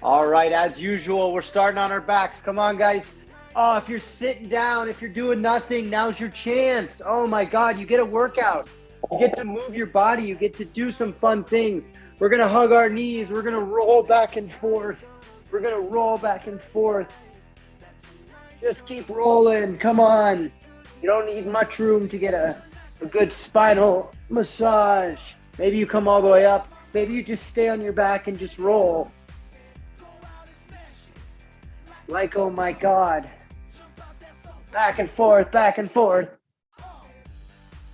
All right, as usual, we're starting on our backs. Come on, guys. Oh, if you're sitting down, if you're doing nothing, now's your chance. Oh my God, you get a workout. You get to move your body. You get to do some fun things. We're going to hug our knees. We're going to roll back and forth. We're going to roll back and forth. Just keep rolling. Come on. You don't need much room to get a good spinal massage. Maybe you come all the way up. Maybe you just stay on your back and just roll. Like, oh my God. Back and forth, back and forth.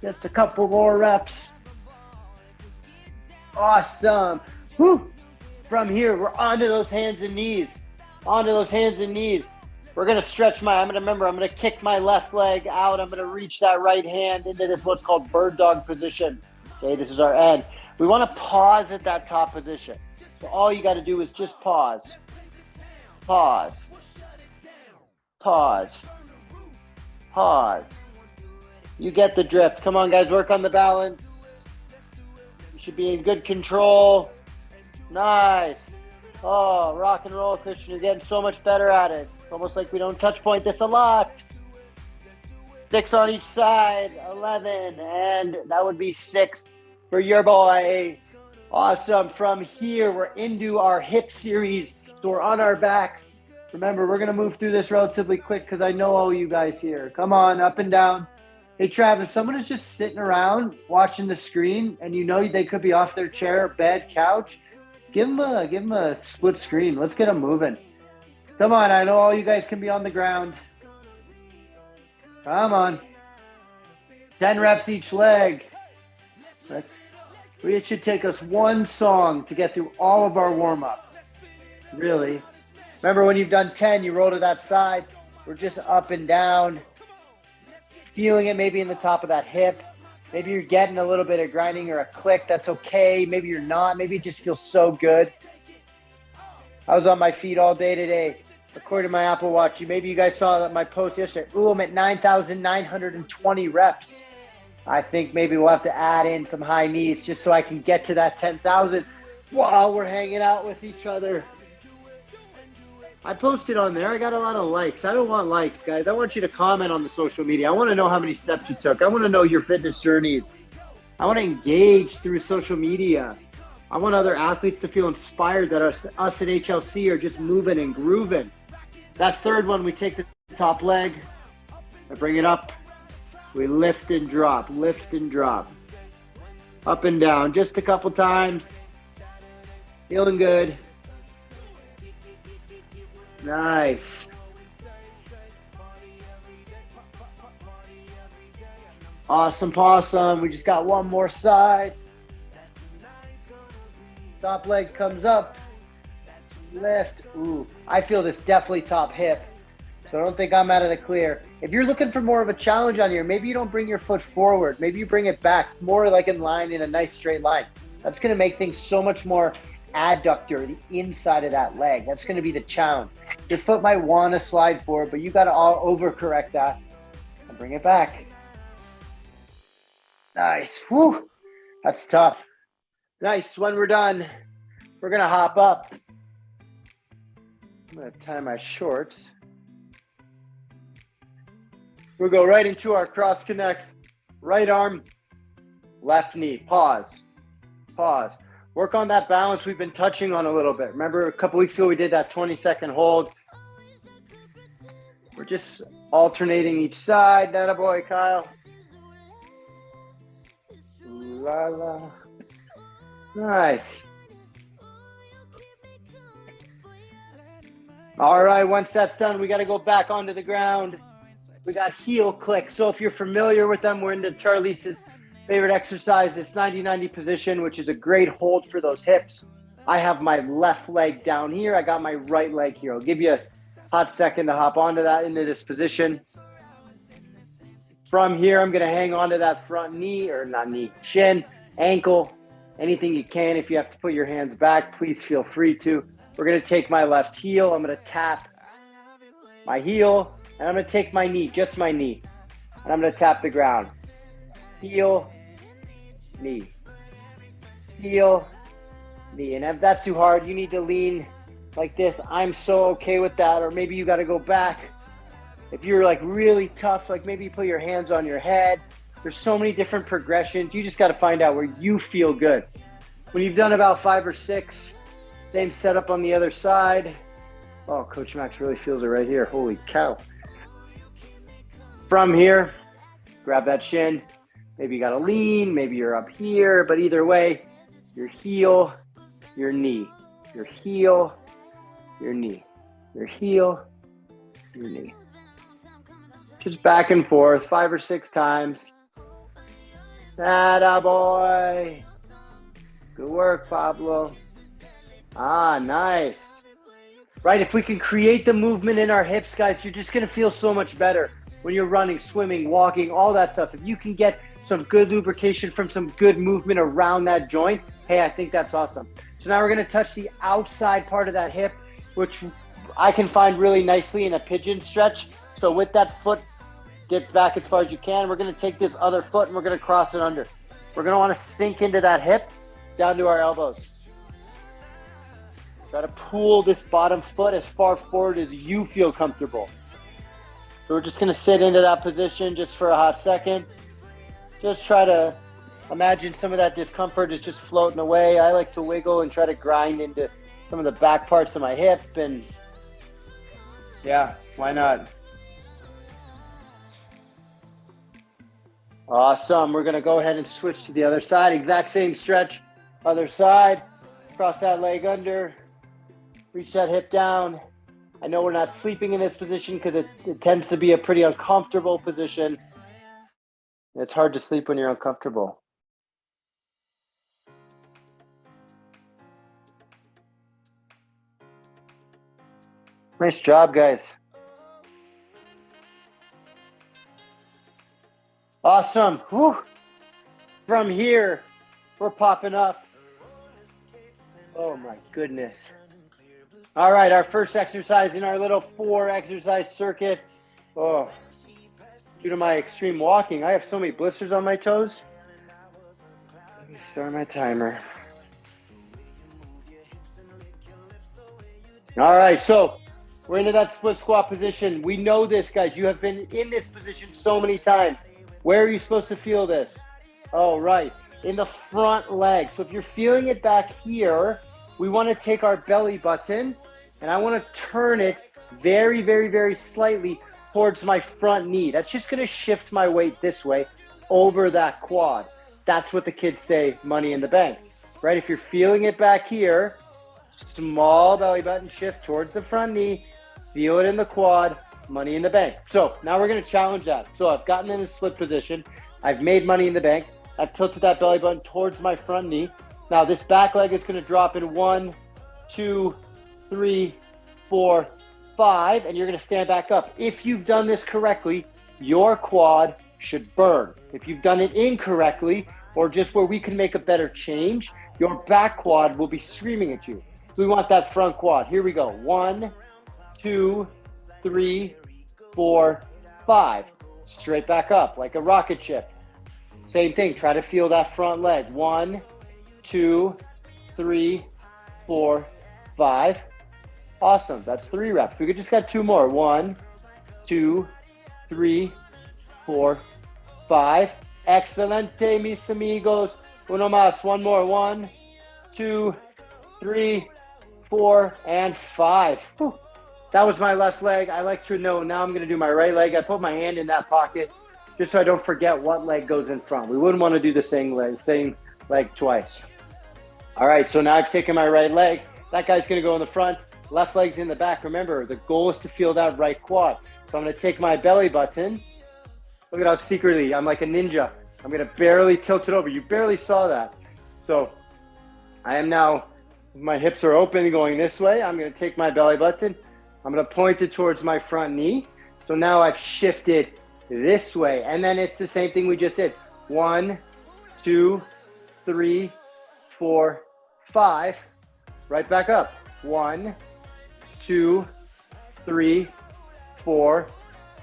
Just a couple more reps. Awesome. Whew. From here, we're onto those hands and knees. Onto those hands and knees. We're going to stretch I'm going to kick my left leg out. I'm going to reach that right hand into this what's called bird dog position. Okay, this is our end. We want to pause at that top position. So all you got to do is just pause. Pause. Pause. Pause. You get the drift. Come on, guys, work on the balance. You should be in good control. Nice. Oh, rock and roll, Christian. You're getting so much better at it. It's almost like we don't touch point this a lot. 6 on each side, 11, and that would be 6 for your boy. Awesome. From here, we're into our hip series. So we're on our backs. Remember, we're going to move through this relatively quick because I know all you guys here. Come on, up and down. Hey, Trav, if someone is just sitting around watching the screen and you know they could be off their chair, bed, couch, give them a split screen. Let's get them moving. Come on, I know all you guys can be on the ground. Come on. 10 reps each leg. It should take us one song to get through all of our warm-up. Really. Remember when you've done 10, you roll to that side. We're just up and down. Feeling it maybe in the top of that hip. Maybe you're getting a little bit of grinding or a click. That's okay. Maybe you're not. Maybe it just feels so good. I was on my feet all day today. According to my Apple Watch, maybe you guys saw my post yesterday. Ooh, I'm at 9,920 reps. I think maybe we'll have to add in some high knees just so I can get to that 10,000 while we're hanging out with each other. I posted on there. I got a lot of likes. I don't want likes, guys. I want you to comment on the social media. I want to know how many steps you took. I want to know your fitness journeys. I want to engage through social media. I want other athletes to feel inspired that us at HLC are just moving and grooving. That third one, we take the top leg. I bring it up. We lift and drop, lift and drop. Up and down, just a couple times. Feeling good. Nice. Awesome possum. We just got one more side. Top leg comes up. Lift. Ooh, I feel this definitely top hip. So I don't think I'm out of the clear. If you're looking for more of a challenge on here, maybe you don't bring your foot forward. Maybe you bring it back more like in line, in a nice straight line. That's going to make things so much more adductor, the inside of that leg. That's going to be the challenge. Your foot might want to slide forward, but you got to all overcorrect that and bring it back. Nice. Whew. That's tough. Nice. When we're done, we're going to hop up. I'm going to tie my shorts. We'll go right into our cross connects. Right arm, left knee. Pause. Pause. Work on that balance we've been touching on a little bit. Remember a couple weeks ago we did that 20-second hold. We're just alternating each side. That a boy, Kyle. La la. Nice. All right, once that's done, we got to go back onto the ground. We got heel clicks. So if you're familiar with them, we're into Charlize's favorite exercise, this 90-90 position, which is a great hold for those hips. I have my left leg down here. I got my right leg here. I'll give you a hot second to hop onto that, into this position. From here, I'm going to hang onto that front knee, or not knee, shin, ankle, anything you can. If you have to put your hands back, please feel free to. We're going to take my left heel. I'm going to tap my heel, and I'm going to take my knee, just my knee, and I'm going to tap the ground. Heel, knee, heel, knee. And if that's too hard, you need to lean like this, I'm so okay with that. Or maybe you got to go back. If you're like really tough, like maybe you put your hands on your head. There's so many different progressions. You just got to find out where you feel good. When you've done about 5 or 6, same setup on the other side. Oh, Coach Max really feels it right here. Holy cow. From here, grab that shin. Maybe you got to lean. Maybe you're up here. But either way, your heel, your knee. Your heel, your knee. Your heel, your knee. Just back and forth 5 or 6 times. Atta boy. Good work, Pablo. Ah, nice. Right, if we can create the movement in our hips, guys, you're just going to feel so much better when you're running, swimming, walking, all that stuff. If you can get some good lubrication from some good movement around that joint, hey, I think that's awesome. So now we're going to touch the outside part of that hip, which I can find really nicely in a pigeon stretch. So with that foot, get back as far as you can. We're going to take this other foot and we're going to cross it under. We're going to want to sink into that hip down to our elbows. Got to pull this bottom foot as far forward as you feel comfortable. So we're just going to sit into that position just for a hot second. Just try to imagine some of that discomfort is just floating away. I like to wiggle and try to grind into some of the back parts of my hip. And yeah, why not? Awesome. We're going to go ahead and switch to the other side. Exact same stretch. Other side. Cross that leg under. Reach that hip down. I know we're not sleeping in this position because it tends to be a pretty uncomfortable position. It's hard to sleep when you're uncomfortable. Nice job, guys. Awesome. Whew. From here, we're popping up. Oh my goodness. All right, our first exercise in our little 4 exercise circuit. Oh, due to my extreme walking, I have so many blisters on my toes. Let me start my timer. All right, so we're into that split squat position. We know this, guys. You have been in this position so many times. Where are you supposed to feel this? Oh, right, in the front leg. So if you're feeling it back here, we want to take our belly button and I want to turn it very, very, very slightly towards my front knee. That's just going to shift my weight this way over that quad. That's what the kids say, money in the bank, right? If you're feeling it back here, small belly button shift towards the front knee, feel it in the quad, money in the bank. So now we're going to challenge that. So I've gotten in a split position. I've made money in the bank. I've tilted that belly button towards my front knee. Now this back leg is going to drop in 1, 2, 3, 4, 5, and you're going to stand back up. If you've done this correctly, your quad should burn. If you've done it incorrectly, or just where we can make a better change, your back quad will be screaming at you. So we want that front quad. Here we go. 1, 2, 3, 4, 5. Straight back up like a rocket ship. Same thing. Try to feel that front leg. 1, 2, 3, 4, 5. Awesome. That's 3 reps. We just got 2 more. 1, 2, 3, 4, 5. Excelente, mis amigos. Uno más. 1 more. 1, 2, 3, 4, and 5. Whew. That was my left leg. I like to know now I'm going to do my right leg. I put my hand in that pocket just so I don't forget what leg goes in front. We wouldn't want to do the same leg twice. All right, so now I've taken my right leg. That guy's going to go in the front. Left leg's in the back. Remember, the goal is to feel that right quad. So I'm going to take my belly button. Look at how secretly, I'm like a ninja. I'm going to barely tilt it over. You barely saw that. So I am now, my hips are open going this way. I'm going to take my belly button. I'm going to point it towards my front knee. So now I've shifted this way. And then it's the same thing we just did. 1, 2, 3, 4, 5. Right back up. 1, 2, 3, 4,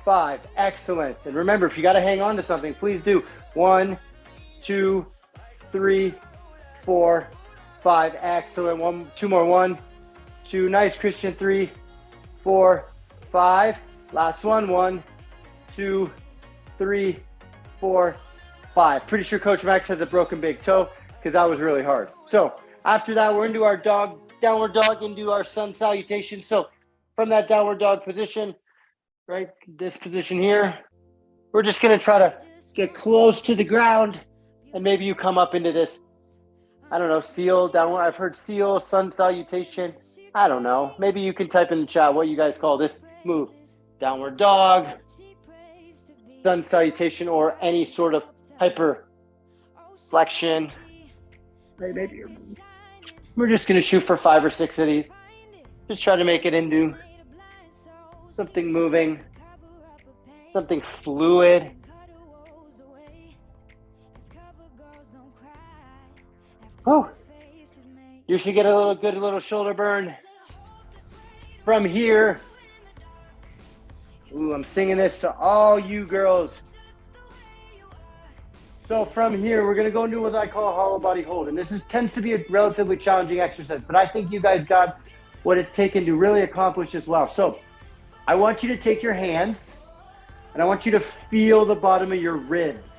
5. Excellent. And remember, if you got to hang on to something, please do. 1, 2, 3, 4, 5. Excellent. 2 more. 1, 2, nice Christian, 3, 4, 5. Last one, 1, 2, 3, 4, 5. Pretty sure Coach Max has a broken big toe because that was really hard. So after that, we're into our downward dog, into our sun salutation. So from that downward dog position, right, this position here, we're just gonna try to get close to the ground, and maybe you come up into this, I don't know, seal, downward. I've heard seal, sun salutation. I don't know. Maybe you can type in the chat what you guys call this move. Downward dog, sun salutation, or any sort of hyper flexion. Maybe we're just going to shoot for 5 or 6 of these. Just try to make it into something moving, something fluid. Oh, you should get a good little shoulder burn from here. Ooh, I'm singing this to all you girls. So from here, we're going to go into what I call a hollow body hold. And this tends to be a relatively challenging exercise, but I think you guys got what it's taken to really accomplish as well. So I want you to take your hands and I want you to feel the bottom of your ribs.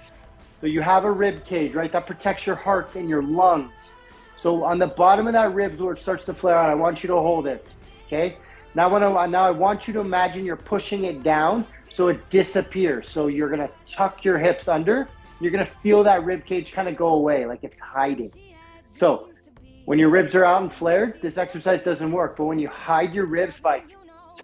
So you have a rib cage, right? That protects your heart and your lungs. So on the bottom of that rib where it starts to flare out, I want you to hold it, okay? Now I want you to imagine you're pushing it down so it disappears. So you're gonna tuck your hips under. You're gonna feel that rib cage kind of go away, like it's hiding. So when your ribs are out and flared, this exercise doesn't work. But when you hide your ribs by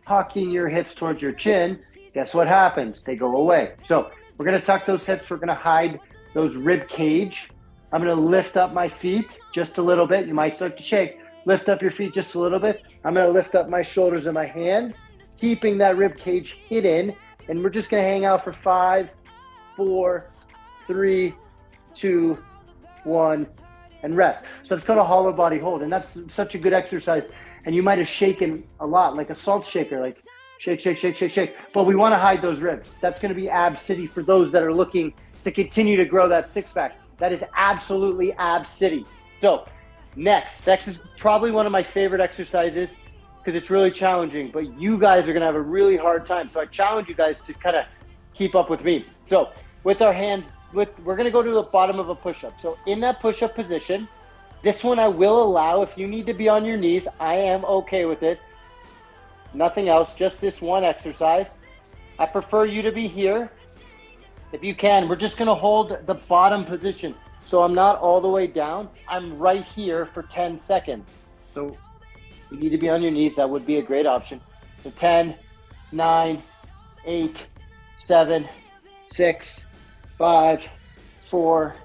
tucking your hips towards your chin, guess what happens? They go away. So we're gonna tuck those hips. We're gonna hide those rib cage. I'm gonna lift up my feet just a little bit. You might start to shake. Lift up your feet just a little bit. I'm gonna lift up my shoulders and my hands, keeping that rib cage hidden. And we're just gonna hang out for 5, 4, 3, 2, 1, and rest. So it's called a hollow body hold. And that's such a good exercise. And you might have shaken a lot, like a salt shaker, like shake, shake, shake, shake, shake. But we wanna hide those ribs. That's gonna be ab city for those that are looking to continue to grow that six pack. That is absolutely ab city. So next is probably one of my favorite exercises because it's really challenging, but you guys are gonna have a really hard time. So I challenge you guys to kind of keep up with me. So with our hands, we're gonna go to the bottom of a push-up. So in that push-up position, this one I will allow, if you need to be on your knees, I am okay with it. Nothing else, just this one exercise. I prefer you to be here. If you can, we're just gonna hold the bottom position. So I'm not all the way down, I'm right here for 10 seconds. So you need to be on your knees, that would be a great option. So 10, 9, 8, 7, 6, 5, 4,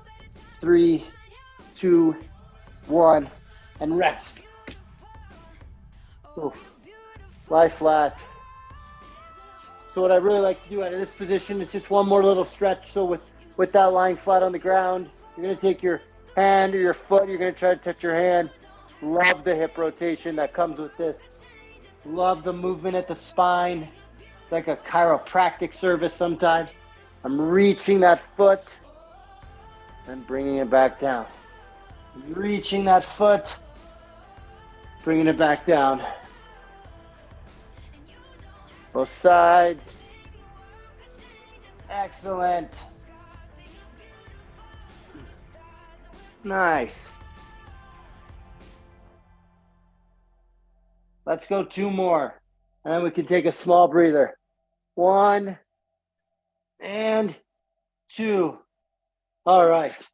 3, 2, 1, and rest. Oof. Lie flat. So what I really like to do out of this position is just one more little stretch. So with that lying flat on the ground, you're gonna take your hand or your foot, you're gonna try to touch your hand. Love the hip rotation that comes with this. Love the movement at the spine. It's like a chiropractic service sometimes. I'm reaching that foot and bringing it back down. Reaching that foot, bringing it back down. Both sides. Excellent. Nice. Let's go 2 more. And then we can take a small breather. 1 and 2. All right.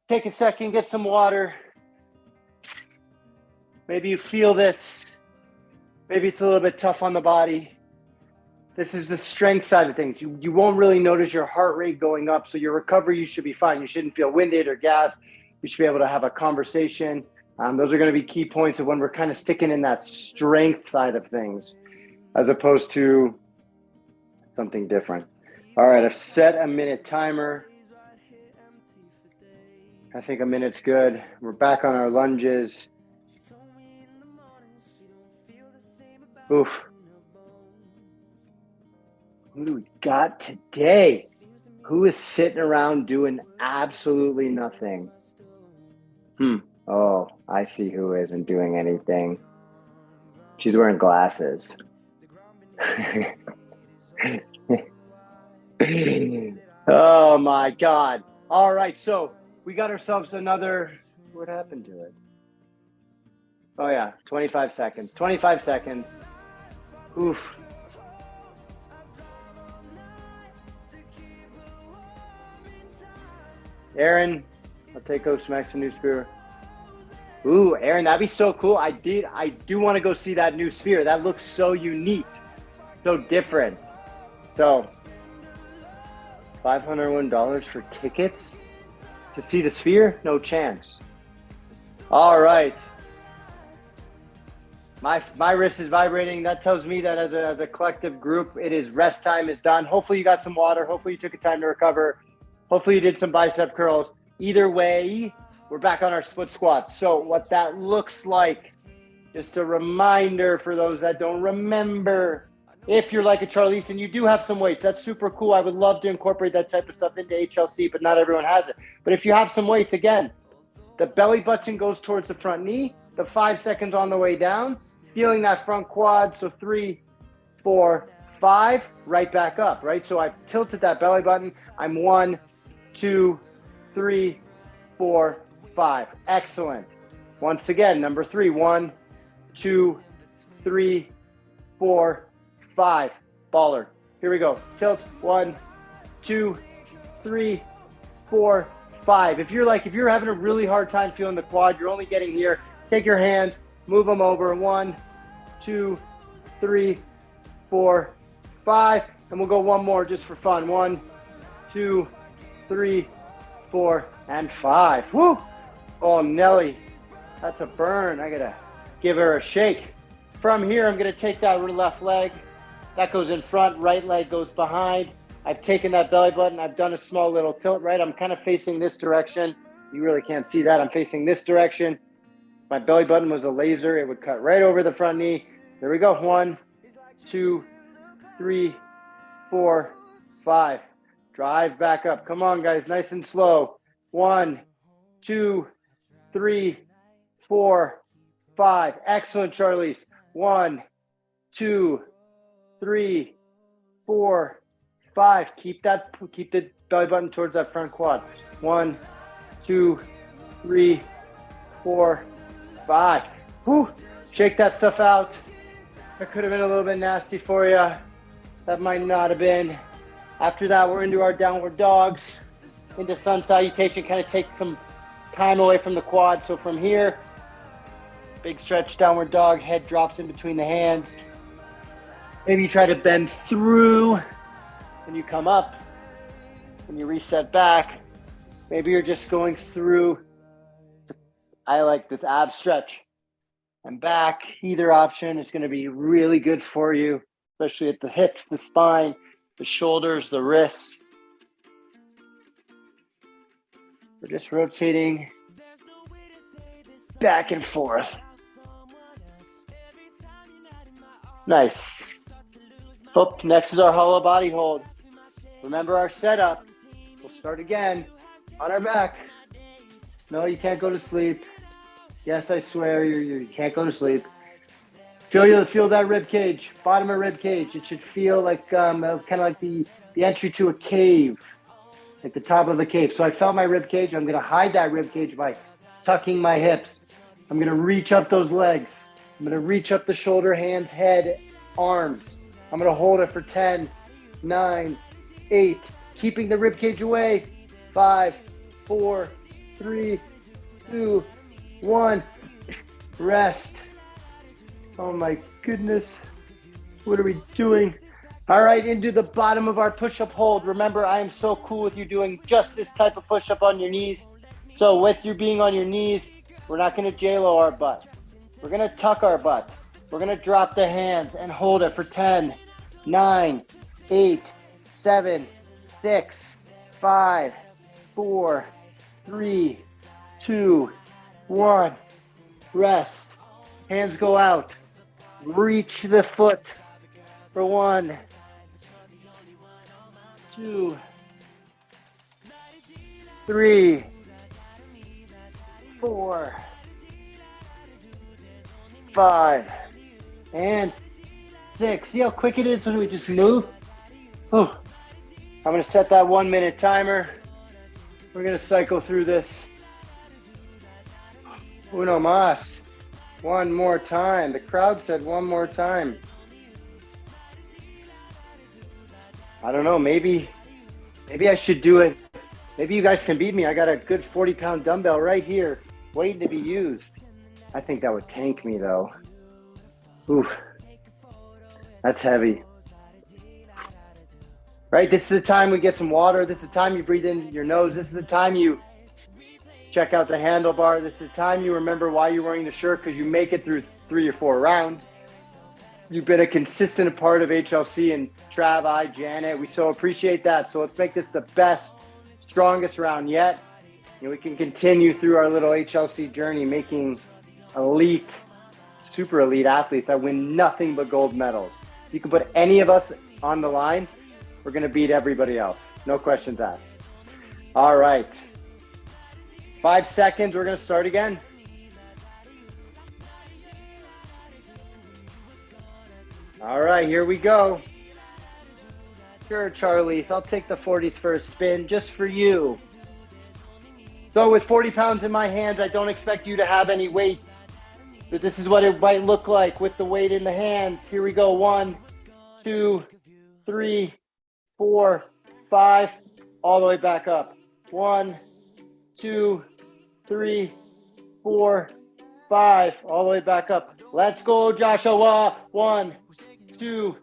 Take a second, get some water. Maybe you feel this. Maybe it's a little bit tough on the body. This is the strength side of things. You won't really notice your heart rate going up, so your recovery, you should be fine. You shouldn't feel winded or gassed. You should be able to have a conversation. Those are going to be key points of when we're kind of sticking in that strength side of things, as opposed to something different. All right, I've set a minute timer. I think a minute's good. We're back on our lunges. Oof. Who do we got today? Who is sitting around doing absolutely nothing? Oh, I see who isn't doing anything. She's wearing glasses. Oh my God. All right, so we got ourselves another, what happened to it? Oh yeah, 25 seconds. 25 seconds. Oof. Aaron, I'll take Coach Smacks a new spear. Ooh, Aaron, that'd be so cool. I do want to go see that new sphere. That looks so unique, so different. So, $501 for tickets to see the sphere? No chance. All right. My wrist is vibrating. That tells me that as a collective group, it is rest time is done. Hopefully you got some water. Hopefully you took a time to recover. Hopefully you did some bicep curls. Either way, we're back on our split squats. So what that looks like, just a reminder for those that don't remember, if you're like a Charlize and you do have some weights, that's super cool. I would love to incorporate that type of stuff into HLC, but not everyone has it. But if you have some weights, again, the belly button goes towards the front knee, the 5 seconds on the way down, feeling that front quad. So 3, 4, 5, right back up, right? So I've tilted that belly button. I'm 1, 2, 3, 4, 5. Excellent. Once again, number 3, 1, 2, 3, 4, 5. Baller. Here we go. Tilt. 1, 2, 3, 4, 5. If you're having a really hard time feeling the quad, you're only getting here, take your hands, move them over. 1, 2, 3, 4, 5. And we'll go one more just for fun. 1, 2, 3, 4, and 5. Woo! Oh, Nelly, that's a burn. I gotta give her a shake. From here, I'm gonna take that left leg. That goes in front, right leg goes behind. I've taken that belly button. I've done a small little tilt, right? I'm kind of facing this direction. You really can't see that. I'm facing this direction. My belly button was a laser. It would cut right over the front knee. There we go. 1, 2, 3, 4, 5. Drive back up. Come on, guys. Nice and slow. 1, 2, 3, 4, 5. Excellent, Charlize. 1, 2, 3, 4, 5. Keep the belly button towards that front quad. 1, 2, 3, 4, 5. Whew. Shake that stuff out. That could have been a little bit nasty for you. That might not have been. After that, we're into our downward dogs, into sun salutation, kind of take some time away from the quad. So from here, big stretch, downward dog, head drops in between the hands. Maybe you try to bend through when you come up, when you reset back. Maybe you're just going through. I like this ab stretch and back. Either option is going to be really good for you, especially at the hips, the spine, the shoulders, the wrists. We're just rotating back and forth. Nice. Oh, next is our hollow body hold. Remember our setup. We'll start again on our back. No, you can't go to sleep. Yes, I swear you can't go to sleep. Feel that rib cage, bottom of rib cage. It should feel like kind of like the entry to a cave, like the top of a cave. So I felt my rib cage. I'm gonna hide that rib cage by tucking my hips. I'm gonna reach up those legs. I'm gonna reach up the shoulder, hands, head, arms. I'm gonna hold it for 10, 9, 8, keeping the rib cage away. 5, 4, 3, 2, 1. Rest. Oh my goodness. What are we doing? All right, into the bottom of our push-up hold. Remember, I am so cool with you doing just this type of push-up on your knees. So with you being on your knees, we're not gonna J-Lo our butt. We're gonna tuck our butt. We're gonna drop the hands and hold it for 10, 9, 8, 7, 6, 5, 4, 3, 2, 1. Rest. Hands go out. Reach the foot for 1, 2, 3, 4, 5, and 6. See how quick it is when we just move? Oh, I'm gonna set that 1 minute timer. We're gonna cycle through this. Uno más. One more time. The crowd said one more time. I don't know, maybe I should do it. Maybe you guys can beat me. I got a good 40-pound dumbbell right here waiting to be used. I think that would tank me though. Ooh, that's heavy. Right, this is the time we get some water. This is the time you breathe in your nose. This is the time you check out the handlebar. This is the time you remember why you're wearing the shirt, because you make it through 3 or 4 rounds. You've been a consistent part of HLC, and Trav, I, Janet, we so appreciate that. So let's make this the best, strongest round yet. And we can continue through our little HLC journey, making elite, super elite athletes that win nothing but gold medals. You can put any of us on the line, we're gonna beat everybody else. No questions asked. All right. 5 seconds, we're gonna start again. All right, here we go. Sure, Charlize, I'll take the 40s for a spin just for you. So with 40 pounds in my hands, I don't expect you to have any weight, but this is what it might look like with the weight in the hands. Here we go. 1, 2, 3, 4, 5, all the way back up. 1, 2, 3, 4, 5, all the way back up. Let's go, Joshua. 1, 2,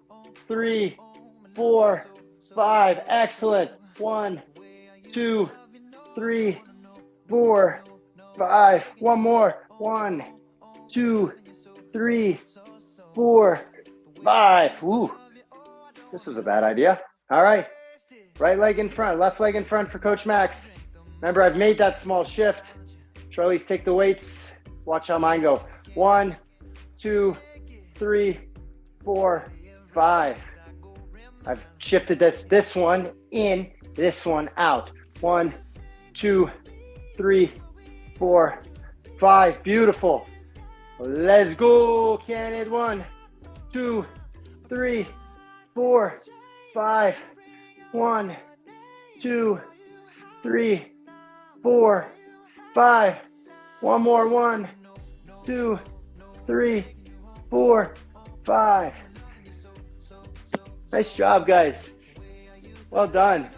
3, 4, 5. Excellent. 1, 2, 3, 4, 5. One more. 1, 2, 3, 4, 5. Ooh, this was a bad idea. All right. Right leg in front, left leg in front for Coach Max. Remember, I've made that small shift. Charlize, take the weights. Watch how mine go. 1, 2, 3, 4, 5. I've shifted this one in, this one out. 1, 2, 3, 4, 5. Beautiful. Let's go, Kenneth. 1, 2, 3, 4, 5. 1, 2, 3, 4, 5. One more. 1, 2, 3, 4, 5. Nice job, guys. Well done.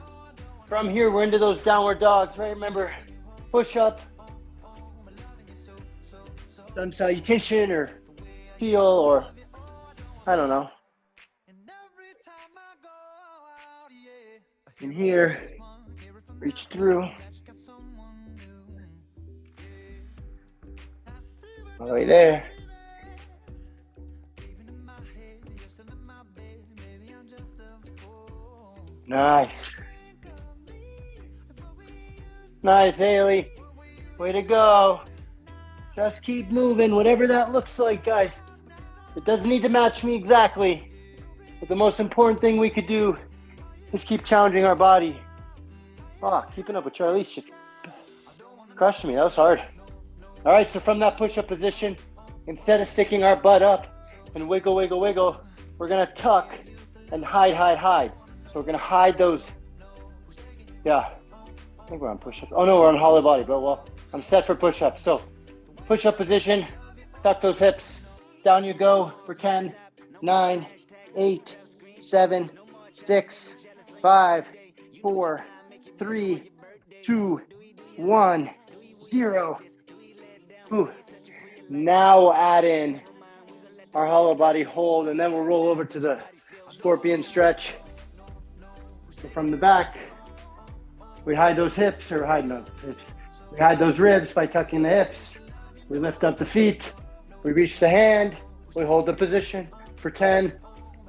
From here, we're into those downward dogs, right? Remember, push up, sun salutation or seal, or I don't know. In here, reach through. All the way there. Nice. Nice, Haley. Way to go. Just keep moving, whatever that looks like, guys. It doesn't need to match me exactly, but the most important thing we could do is keep challenging our body. Oh, keeping up with Charlize just crushed me. That was hard. All right, so from that push-up position, instead of sticking our butt up and wiggle, wiggle, wiggle, we're gonna tuck and hide, hide, hide. So we're gonna hide those. Yeah, I think we're on push-up. Oh no, we're on hollow body, but well, I'm set for push-up. So push-up position, tuck those hips, down you go for 10, 9, 8, 7, 6, 5, 4, 3, 2, 1, 0. Ooh. Now we'll add in our hollow body hold, and then we'll roll over to the scorpion stretch. So from the back, we hide those hips, or hide those hips. We hide those ribs by tucking the hips. We lift up the feet. We reach the hand. We hold the position for 10,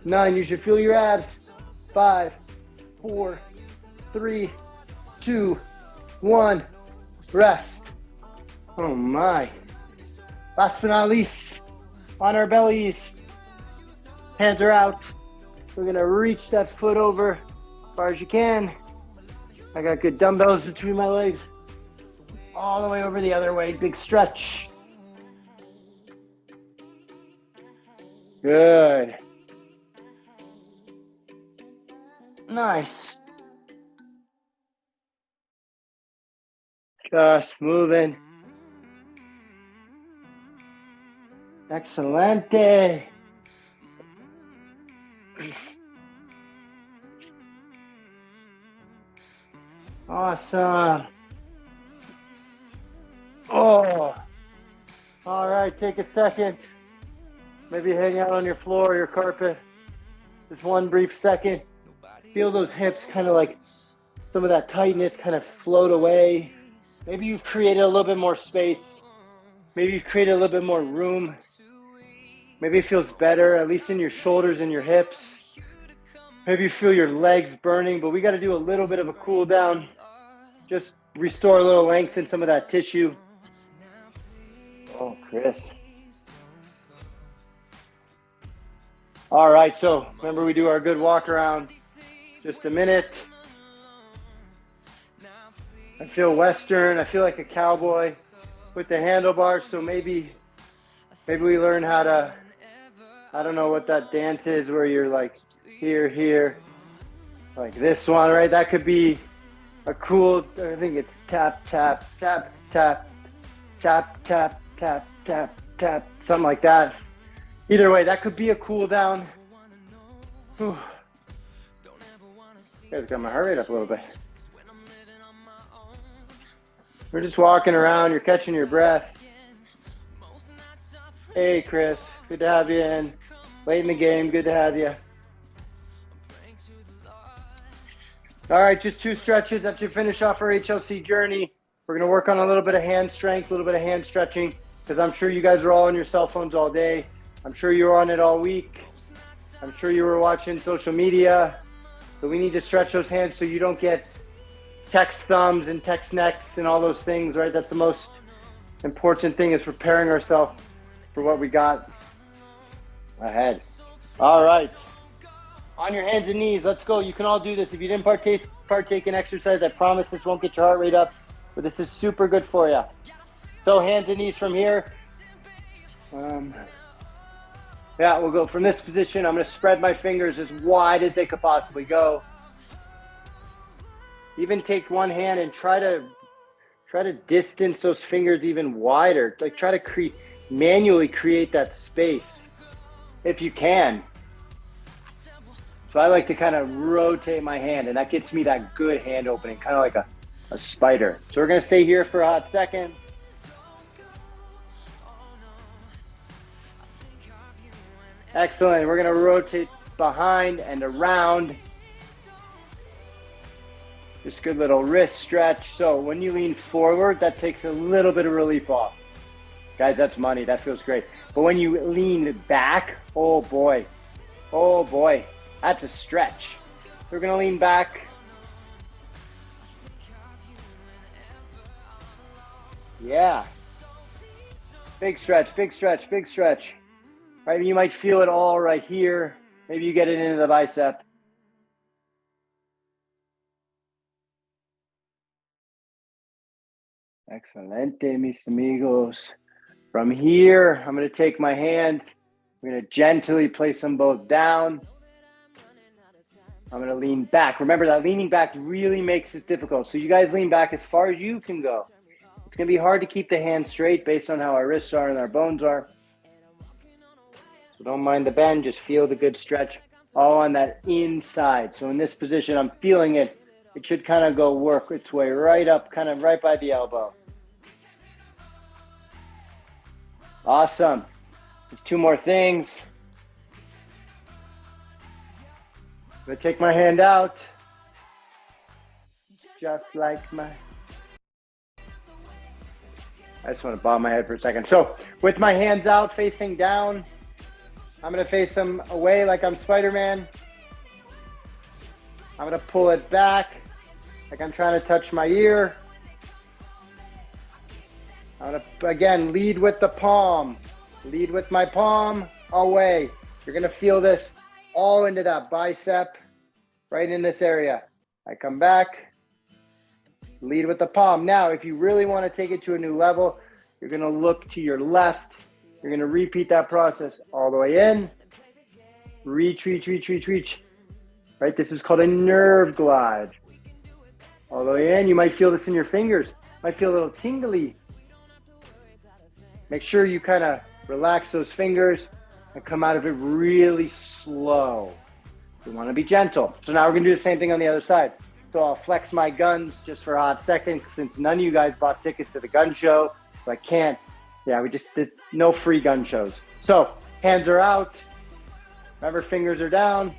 9. You should feel your abs. 5, 4, 3, 2, 1. Rest. Oh my. Last but not least, on our bellies. Hands are out. We're gonna reach that foot over as far as you can. I got good dumbbells between my legs. All the way over the other way, big stretch. Good. Nice. Just moving. Excelente. Awesome. Oh. All right, take a second. Maybe hang out on your floor or your carpet. Just one brief second. Feel those hips kind of like some of that tightness kind of float away. Maybe you've created a little bit more space. Maybe you've created a little bit more room. Maybe it feels better, at least in your shoulders and your hips. Maybe you feel your legs burning, but we got to do a little bit of a cool down. Just restore a little length in some of that tissue. Oh, Chris. All right, so remember we do our good walk around. Just a minute. I feel Western. I feel like a cowboy with the handlebars. So maybe we learn how to, I don't know what that dance is where you're like here, like this one, right? That could be a cool, I think it's tap, tap, tap, tap, tap, tap, tap, tap, tap, something like that. Either way, that could be a cool down. Whew. Guys, got my heart rate up a little bit. We're just walking around. You're catching your breath. Hey, Chris. Good to have you in. Late in the game. Good to have you. All right, just 2 stretches. That should finish off our HLC journey. We're going to work on a little bit of hand strength, a little bit of hand stretching, because I'm sure you guys are all on your cell phones all day. I'm sure you were on it all week. I'm sure you were watching social media. But we need to stretch those hands so you don't get text thumbs and text necks and all those things, right? That's the most important thing, is preparing ourselves for what we got ahead. All right. On your hands and knees, let's go. You can all do this. If you didn't partake in exercise, I promise this won't get your heart rate up, but this is super good for you. So hands and knees from here. Yeah, we'll go from this position. I'm going to spread my fingers as wide as they could possibly go. Even take one hand and try to distance those fingers even wider. Like try to manually create that space if you can. So I like to kind of rotate my hand, and that gets me that good hand opening, kind of like a spider. So we're going to stay here for a hot second. Excellent. We're going to rotate behind and around. Just a good little wrist stretch. So when you lean forward, that takes a little bit of relief off. Guys, that's money. That feels great. But when you lean back, oh boy, that's a stretch. We're going to lean back. Yeah. Big stretch, big stretch, big stretch. Right, you might feel it all right here. Maybe you get it into the bicep. Excelente, mis amigos. From here, I'm going to take my hands. I'm going to gently place them both down. I'm going to lean back. Remember that leaning back really makes it difficult. So you guys lean back as far as you can go. It's going to be hard to keep the hands straight based on how our wrists are and our bones are. So don't mind the bend, just feel the good stretch all on that inside. So in this position, I'm feeling it. It should kind of go work its way right up, kind of right by the elbow. Awesome. There's 2 more things. I'm going to take my hand out. Just like my... I just want to bob my head for a second. So with my hands out facing down, I'm going to face them away like I'm Spider-Man. I'm going to pull it back like I'm trying to touch my ear. I'm going to, again, lead with the palm. Lead with my palm away. You're going to feel this all into that bicep, right in this area. I come back, lead with the palm. Now, if you really want to take it to a new level, you're going to look to your left. You're going to repeat that process all the way in Reach. Right, this is called a nerve glide. All the way in, you might feel this in your fingers. Might feel a little tingly. Make sure you kind of relax those fingers and come out of it really slow. We want to be gentle. So now we're going to do the same thing on the other side. So I'll flex my guns just for a hot second since none of you guys bought tickets to the gun show. So I can't, we just did no free gun shows. So hands are out. Remember, fingers are down.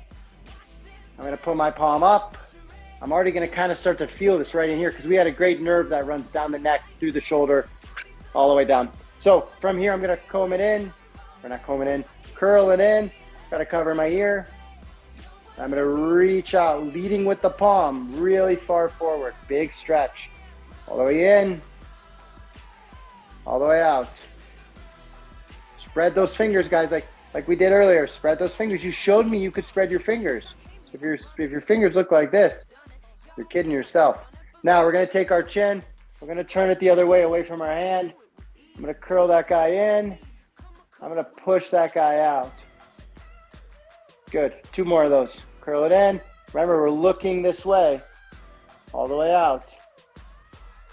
I'm going to put my palm up. I'm already going to kind of start to feel this right in here because we had a great nerve that runs down the neck, through the shoulder, all the way down. So from here, I'm going to comb it in. Or not comb it in, curl it in. Got to cover my ear. I'm going to reach out, leading with the palm, really far forward. Big stretch. All the way in. All the way out. Spread those fingers, guys, like we did earlier. Spread those fingers. You showed me you could spread your fingers. If your fingers look like this, you're kidding yourself. Now we're going to take our chin. We're going to turn it the other way, away from our hand. I'm going to curl that guy in. I'm going to push that guy out. Good. 2 more of those. Curl it in. Remember, we're looking this way. All the way out.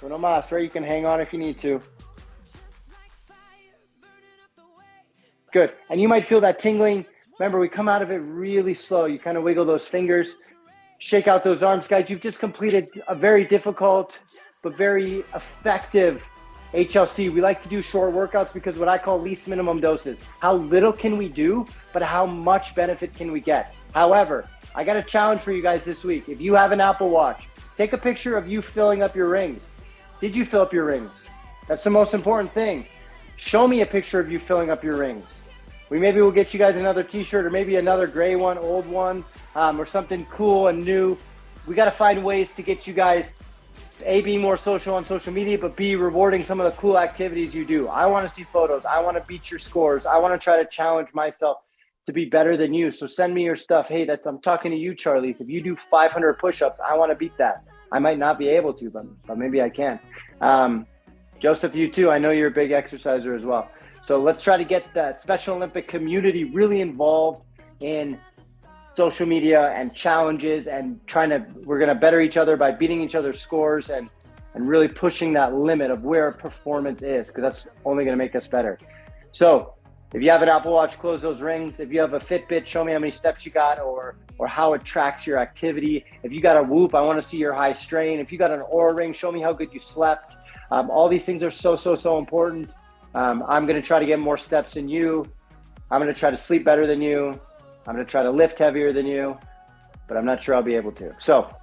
Uno más, right? You can hang on if you need to. Good. And you might feel that tingling. Remember, we come out of it really slow. You kind of wiggle those fingers. Shake out those arms. Guys, you've just completed a very difficult but very effective HLC. We like to do short workouts because what I call least minimum doses. How little can we do, but how much benefit can we get? However, I got a challenge for you guys this week. If you have an Apple Watch, take a picture of you filling up your rings. Did you fill up your rings? That's the most important thing. Show me a picture of you filling up your rings. Maybe we'll get you guys another t-shirt or maybe another gray one, old one, or something cool and new. We got to find ways to get you guys, A, be more social on social media, but B, rewarding some of the cool activities you do. I want to see photos. I want to beat your scores. I want to try to challenge myself to be better than you. So send me your stuff. Hey, I'm talking to you, Charlie. If you do 500 push-ups, I want to beat that. I might not be able to, but maybe I can. Joseph, you too. I know you're a big exerciser as well. So let's try to get the Special Olympic community really involved in social media and challenges and we're going to better each other by beating each other's scores and really pushing that limit of where performance is, because that's only going to make us better. So if you have an Apple Watch, close those rings. If you have a Fitbit, show me how many steps you got or how it tracks your activity. If you got a Whoop, I want to see your high strain. If you got an Oura Ring, show me how good you slept. All these things are so important. I'm going to try to get more steps than you. I'm going to try to sleep better than you. I'm going to try to lift heavier than you, but I'm not sure I'll be able to. So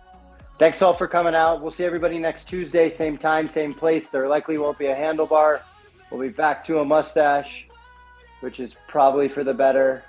thanks all for coming out. We'll see everybody next Tuesday, same time, same place. There likely won't be a handlebar. We'll be back to a mustache, which is probably for the better.